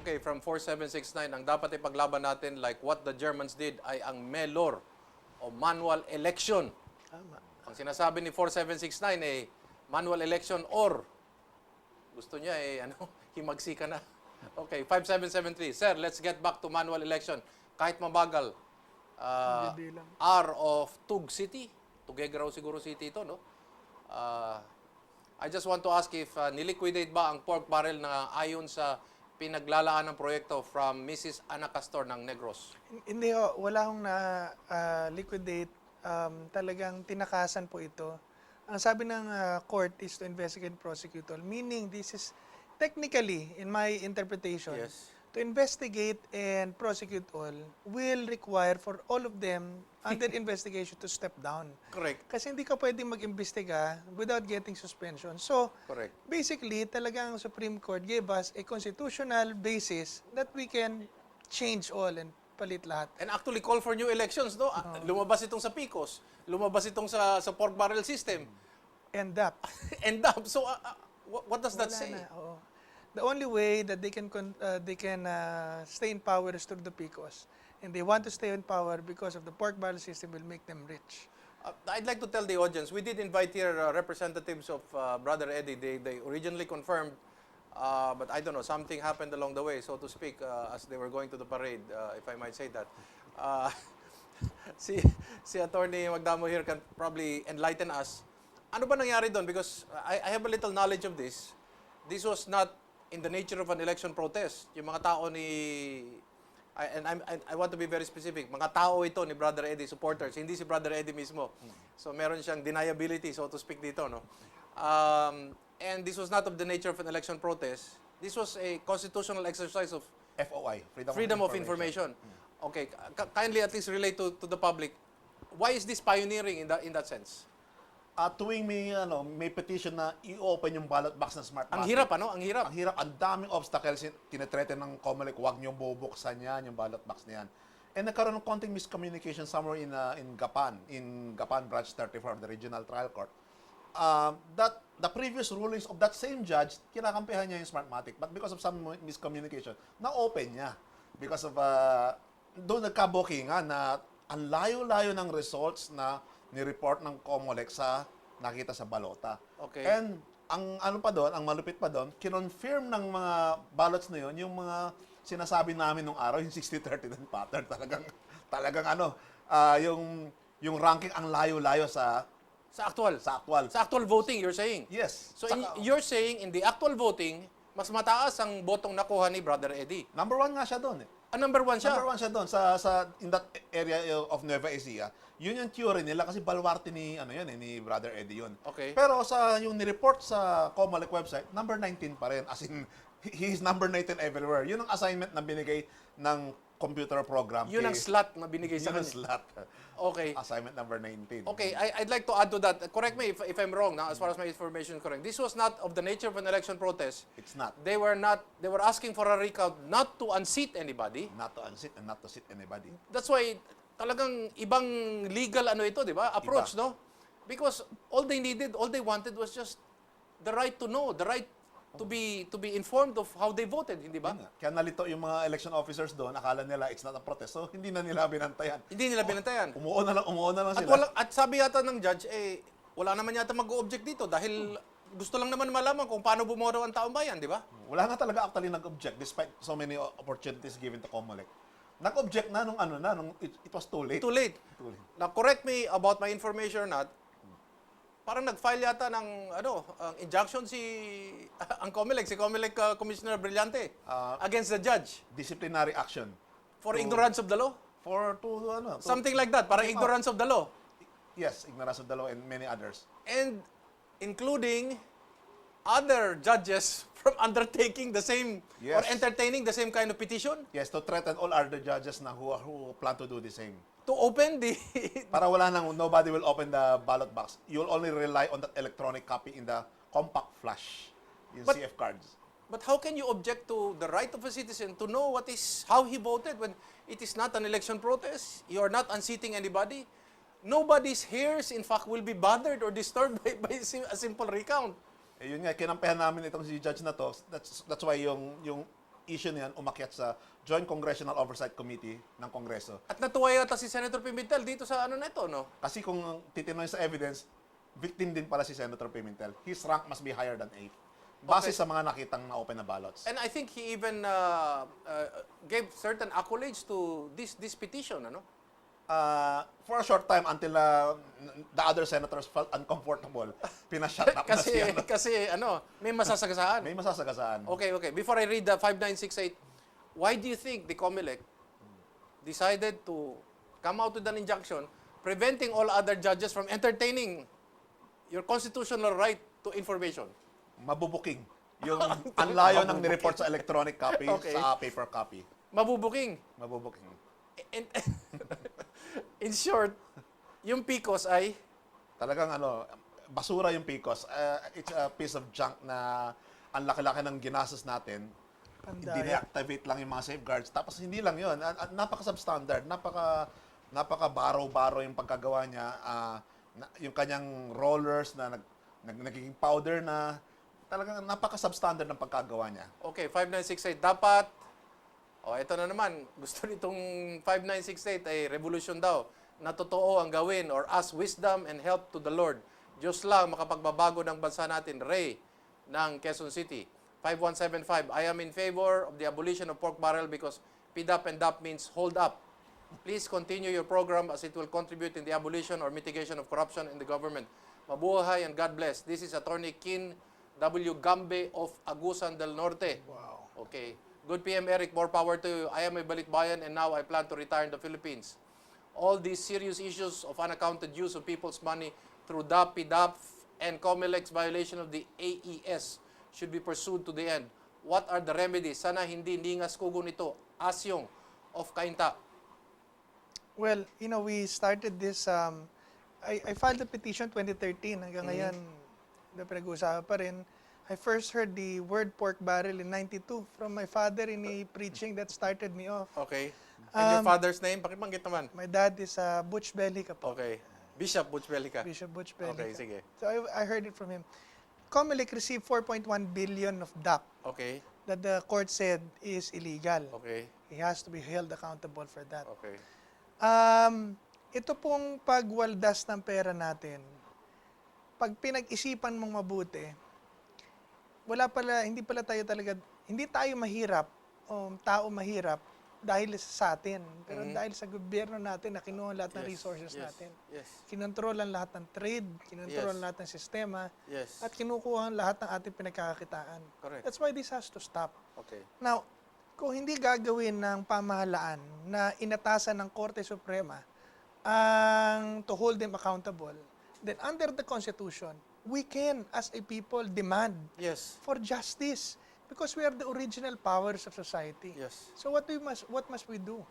okay, from 4769, ang dapat ipaglaban natin, like what the Germans did, ay ang Melor o manual election. Tama. Ang sinasabi ni 4769 ay manual election or gusto niya himagsi ka na. Okay, 5773. Sir, let's get back to manual election. Kahit mabagal, Hindi lang. R of Tug City. Tuguegarao siguro city ito, no? I just want to ask if niliquidate ba ang pork barrel na ayon sa pinaglalaan ng proyekto from Mrs. Ana Castor ng Negros? Hindi ho, wala akong na-liquidate. Talagang tinakasan po ito. Ang sabi ng court is to investigate and prosecute all. Meaning, this is technically, in my interpretation, Yes. to investigate and prosecute all will require for all of them under investigation to step down. Correct. Kasi hindi ka pwedeng mag-imbestiga without getting suspension. So, Correct. basically, talagang Supreme Court gave us a constitutional basis that we can change all and palit lahat. And actually call for new elections, no? Lumabas itong sa PICOS. Lumabas itong sa pork barrel system. End up. End up. So, what does that Wala say? na, oo. The only way that they can stay in power is through the PICOS. And they want to stay in power because of the pork barrel system will make them rich. I'd like to tell the audience, we did invite here representatives of Brother Eddie. They originally confirmed, but I don't know, something happened along the way, so to speak, as they were going to the parade, if I might say that. Si Attorney Magdamo here can probably enlighten us. Ano ba nangyari doon? Because I have a little knowledge of this. This was not in the nature of an election protest. Yung mga tao I want to be very specific, mga tao ito ni Brother Eddie, supporters, hindi si Brother Eddie mismo. So meron siyang deniability, so to speak, dito, no? And this was not of the nature of an election protest. This was a constitutional exercise of FOI, freedom of information. Okay, kindly at least relate to the public. Why is this pioneering in that sense? Tuwing may petition na i-open yung ballot box ng Smart Ang Matic. hirap, ano? Ang hirap. Ang hirap, ang daming obstacles, tinetreaten ng COMELEC, huwag niyong bubuksan yan, yung ballot box na yan. And nagkaroon ng konting miscommunication somewhere in Gapan Branch 34 of the Regional Trial Court. That the previous rulings of that same judge, kinakampihan niya yung Smart Matic. But because of some miscommunication, na-open niya. Because of, doon nagkabukingan na ang layo-layo ng results na ni-report ng COMELEC sa nakita sa balota. Okay. And ang ang malupit pa doon, kinonfirm ng mga ballots na yon yung mga sinasabi namin nung araw, yung 60-30 ng pattern. Talagang yung ranking ang layo-layo sa Sa actual voting, you're saying? Yes. So you're saying in the actual voting, mas mataas ang botong nakuha ni Brother Eddie. Number 1 nga siya doon eh. Number one siya? Number 1 siya doon in that area of Nueva Ecija. Yun yung theory nila kasi baluarte ni ni Brother Eddie yun. Okay. Pero yung ni-report sa COMELEC website, number 19 pa rin. As in, he is number 19 everywhere. Yun ang assignment na binigay ng computer program. Yun ang slot na binigay sa Yun ang kanya. slot. Okay. Assignment number 19. Okay, I'd like to add to that. Correct me if I'm wrong now, as far as my information is correct. This was not of the nature of an election protest. It's not. They were asking for a recount not to unseat anybody. Not to unseat and not to seat anybody. That's why talagang ibang legal ito, di ba? Approach, Iba. no? Because all they wanted was just the right to know, the right to be informed of how they voted, hindi ba? Yun nga. Kaya nalito yung mga election officers doon, akala nila it's not a protest. So, hindi na nila binantayan. Hindi nila binantayan. Umuo na lang At sila. at sabi yata ng judge, wala naman yata mag-o-object dito dahil gusto lang naman malaman kung paano bumoto ang taong bayan, di ba? Wala nga talaga actually nag-object despite so many opportunities given to COMELEC. Nag-object na nung it was too late. Too late. Too late. Now, correct me about my information or not, parang nag-file yata ng ang injunction ang COMELEC, si COMELEC Commissioner Brillante against the judge Disciplinary action. for ignorance of the law. Something like that, parang ignorance of the law. Yes, ignorance of the law and many others. And including other judges from undertaking the same or Yes. entertaining the same kind of petition Yes, to threaten all other judges na who plan to do the same. to open the Para nobody will open the ballot box. You'll only rely on that electronic copy in the compact flash, yung But- CF cards. But how can you object to the right of a citizen to know how he voted when it is not an election protest? You are not unseating anybody. Nobody's hairs, in fact, will be bothered or disturbed by a simple recount. Yun nga, kinampihan namin itong si judge na to. That's why yung issue na yan umakyat sa Joint Congressional Oversight Committee ng Kongreso. At natuwa yata si Senator Pimentel dito sa ano na ito, no? Kasi kung titingnan sa evidence, victim din pala si Senator Pimentel. His rank must be higher than 8. Base Okay. sa mga nakitang na open na ballots. And I think he even gave certain accolades to this petition, ano? For a short time until the other senators felt uncomfortable, pinashut up na Kasi, siya. kasi ano, may masasagasaan. May masasagasaan. Okay. Before I read the 5968, why do you think the COMELEC decided to come out with an injunction preventing all other judges from entertaining your constitutional right to information? Mabubuking. Yung anlayo ng nireport sa electronic copy Okay. sa paper copy. Mabubuking. Mabubuking. In, in short, yung PICOS ay Talagang basura yung PICOS. It's a piece of junk na ang laki-laki ng ginastos natin. Pandaya. Deactivate lang yung mga safeguards. Tapos hindi lang yun. Napaka-substandard. Napaka-baro-baro yung pagkagawa niya. Yung kanyang rollers na nagiging powder na. Talagang napaka-substandard ng pagkagawa niya. okay, 5968 dapat. Ito na naman. Gusto nitong 5968 ay revolution daw. Na totoo ang gawin or ask wisdom and help to the Lord. Diyos lang makapagbabago ng bansa natin. Ray ng Quezon City. 5175, I am in favor of the abolition of pork barrel because PDAP and DAP means hold up. Please continue your program as it will contribute in the abolition or mitigation of corruption in the government. Mabuhay and God bless. This is Attorney Kin W. Gambe of Agusan del Norte. Wow. Okay. Good PM Eric, more power to you. I am a Balitbayan and now I plan to retire in the Philippines. All these serious issues of unaccounted use of people's money through DAP, PDAP, and COMELEC's violation of the AES should be pursued to the end. What are the remedies? Sana hindi ningas kugo nito. Asyong of Kainta. Well, we started this, I filed the petition 2013. Hanggang ngayon, na pinag-uusapan pa rin. I first heard the word pork barrel in 92 from my father in a preaching that started me off. Okay. And your father's name? Pakibanggit naman. My dad is Butch Bellica po. Okay. Bishop Butch Bellica. Bishop Butch Bellica. Okay, sige. So I heard it from him. COMELEC received 4.1 billion of DAP Okay. that the court said is illegal. Okay. He has to be held accountable for that. Okay. Ito pong pagwaldas ng pera natin, pag pinag-isipan mong mabuti, hindi tayo mahirap, tao mahirap dahil sa atin, pero dahil sa gobyerno natin na kinuha lahat ng resources natin. Yes. Kinontrolan lahat ng trade, kinontrolan Yes. lahat ng sistema, Yes. at kinukuha lahat ng ating pinagkakakitaan. Correct. That's why this has to stop. Okay. Now, kung hindi gagawin ng pamahalaan na inatasan ng Korte Suprema to hold them accountable, then under the Constitution, we can, as a people, demand Yes. for justice because we are the original powers of society. Yes. So what must we do?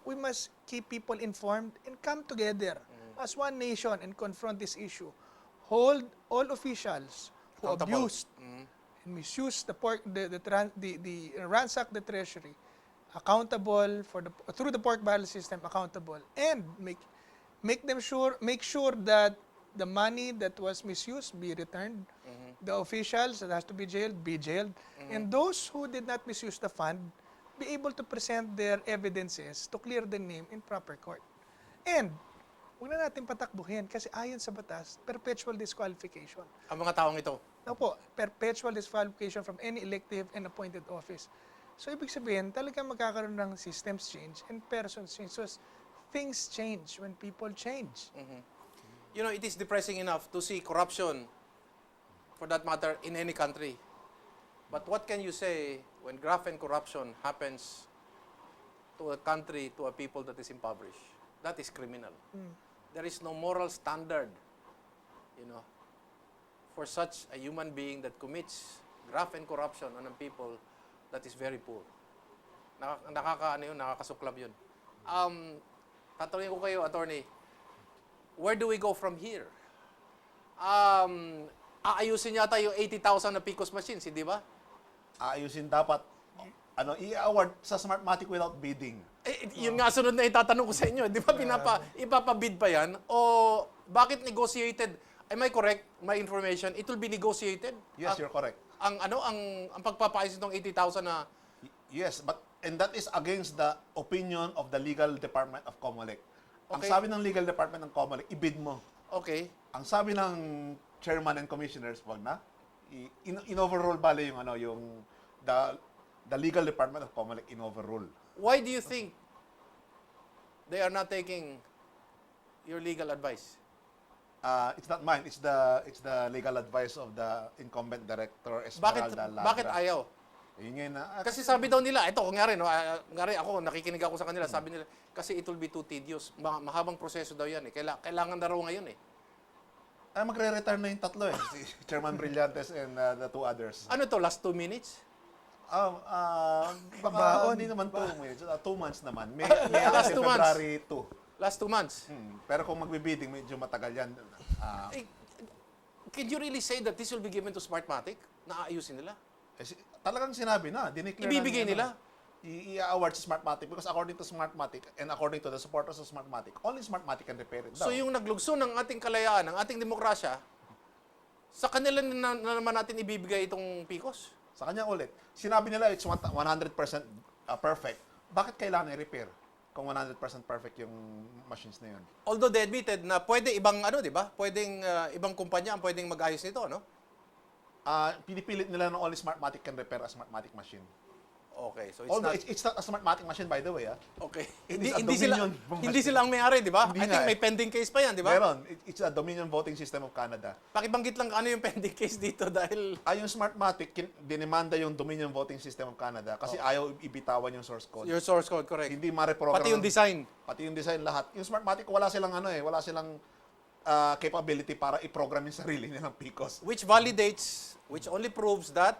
We must keep people informed and come together as one nation and confront this issue. Hold all officials who Accountable. abused and misuse ransack the treasury accountable through the pork barrel system, accountable, and make sure that the money that was misused be returned. The officials that has to be jailed, and those who did not misuse the fund be able to present their evidences to clear the name in proper court. And huwag na natin patakbuhin kasi ayon sa batas, perpetual disqualification. Ang mga taong ito. Now po, perpetual disqualification from any elective and appointed office. So, ibig sabihin, talagang magkakaroon ng systems change and persons change. So, things change when people change. It is depressing enough to see corruption, for that matter, in any country. But what can you say when graft and corruption happens to a country, to a people that is impoverished? That is criminal. There is no moral standard, for such a human being that commits graft and corruption on a people that is very poor. Nakakasuklab yun. Tatanungin ko kayo, attorney, where do we go from here? Aayusin yata yung 80,000 na PICOS machines, hindi ba? Aayusin dapat, i-award sa Smartmatic without bidding. Yung nga sunod na itatanong ko sa inyo, di ba ipapabid pa yan? O bakit negotiated? Am I correct? My information, it will be negotiated? Yes, you're correct. Ang pagpapaayos nitong 80,000 na Yes, and that is against the opinion of the legal department of COMELEC. Ang Okay. sabi ng legal department ng COMELEC, ibid mo. Okay. Ang sabi ng chairman and commissioners, wag na. In-overrule bale yung the legal department of COMELEC in-overrule. Why do you think they are not taking your legal advice? It's not mine. It's the legal advice of the incumbent director Esmeralda Lagra. Bakit ayaw? Yun nga na. Kasi sabi daw nila, ito kunyari, no, kunyari ako, nakikinig ako sa kanila, sabi nila, kasi it will be too tedious. Mahabang proseso daw yan eh. Kailangan na raw ngayon eh. Magre-retire na yung tatlo eh. Si Chairman Brillantes and the two others. Ano to, last 2 minutes? Baka Baon. hindi naman 2 minutes. 2 months naman. May Last 2 months. February 2. Last 2 months? Pero kung magbibidding, medyo matagal yan. Eh, can you really say that this will be given to Smartmatic? Naaayusin nila? Talagang sinabi na. Dineclare Ibibigay na nila? I-award sa Smartmatic because according to Smartmatic and according to the supporters of Smartmatic, only Smartmatic can repair it daw. So yung naglugso ng ating kalayaan, ng ating demokrasya, sa kanila na naman natin ibibigay itong PICOS? Sa kanya ulit, sinabi nila it's 100% perfect. Bakit kailangan i-repair kung 100% perfect yung machines na yun? Although they admitted na pwede ibang di ba? Pwedeng ibang kumpanya ang pwedeng mag-ayos nito, no? Pinipilit nila na only Smartmatic can repair a Smartmatic machine. Okay, so it's Although not it's not a Smartmatic machine by the way, okay. It Hindi is a hindi sila Dominion hindi sila ang may-ari, di ba? Hindi I think nga may pending case pa yan, di ba? Meron. It's a Dominion voting system of Canada. Pakibanggit lang ano yung pending case dito dahil Yung Smartmatic, dinimanda yung Dominion voting system of Canada kasi ayaw ibitawan yung source code. your source code, correct. Hindi ma-reprogram. Pati yung design. Pati yung design lahat. Yung Smartmatic, wala silang capability para i-program yung sarili nilang PICOS. Which validates, which only proves that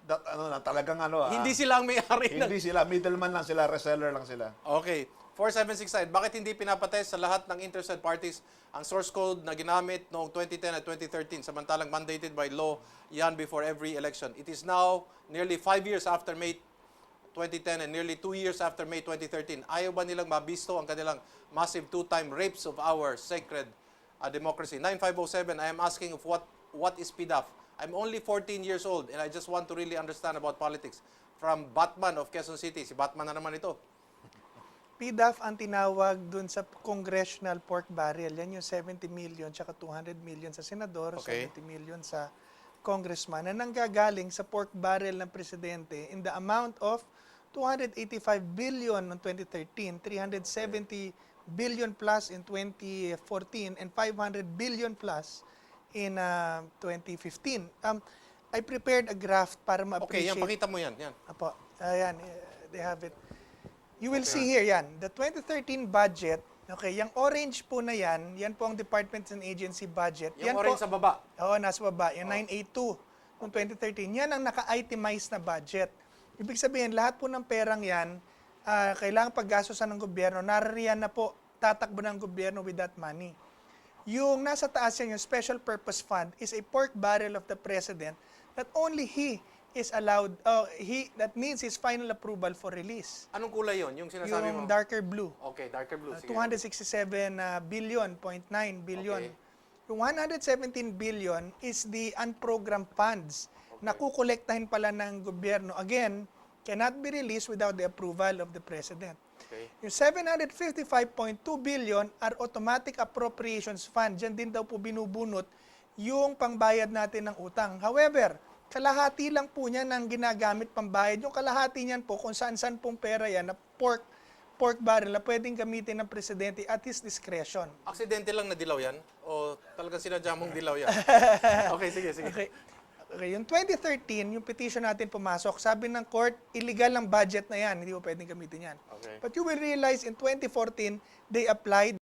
That, talagang hindi sila ang may-ari. hindi sila, middleman lang sila, reseller lang sila. Okay. 4769, bakit hindi pinapatest sa lahat ng interested parties ang source code na ginamit noong 2010 at 2013 samantalang mandated by law yan before every election? It is now nearly 5 years after May 2010 and nearly 2 years after May 2013. Ayaw ba nilang mabisto ang kanilang massive two-time rapes of our sacred democracy? 9507, I am asking of what is PDAF? I'm only 14 years old and I just want to really understand about politics. From Batman of Quezon City. Si Batman na naman ito. PDAF ang tinawag dun sa congressional pork barrel. Yan yung 70 million tsaka 200 million sa senador, Okay. 70 million sa congressman na nanggagaling sa pork barrel ng presidente in the amount of 285 billion noong 2013, 370 billion plus in 2014, and 500 billion plus in 2015. I prepared a graph para Okay, ma-appreciate. yan, pakita mo yan. Yan. Apo, ayan, they have it. You will see here, yan, the 2013 budget, okay, yung orange po na yan po ang departments and agency budget. Yung Yan orange po, sa baba. Oo, nasa baba, yung 982 noong 2013. Yan ang naka-itemized na budget. Ibig sabihin, lahat po ng perang yan, kailangan paggastosan ng gobyerno, naririyan na po, tatakbo ng gobyerno with that money. Yung nasa taas yan, yung Special Purpose Fund, is a pork barrel of the President that only he is allowed, that needs his final approval for release. Anong kulay yon? Yung sinasabi mo? Yung darker blue. Okay, darker blue. Sige. 267 billion, 0.9 billion. Okay. Yung 117 billion is the unprogrammed funds na kukolektahin pala ng gobyerno. Again, cannot be released without the approval of the President. Okay. Yung 755.2 billion are automatic appropriations fund. Diyan din daw po binubunot yung pangbayad natin ng utang. However, kalahati lang po niyan ang ginagamit pambayad. Yung kalahati niyan po kung saan-saan pong pera yan na pork barrel na pwedeng gamitin ng presidente at his discretion. Aksidente lang na dilaw yan? O talagang sinadya mong dilaw yan? Okay, sige, sige. Okay, yung 2013, yung petition natin pumasok, sabi ng court, illegal ang budget na yan, hindi mo pwedeng gamitin yan. Okay. But you will realize in 2014, they applied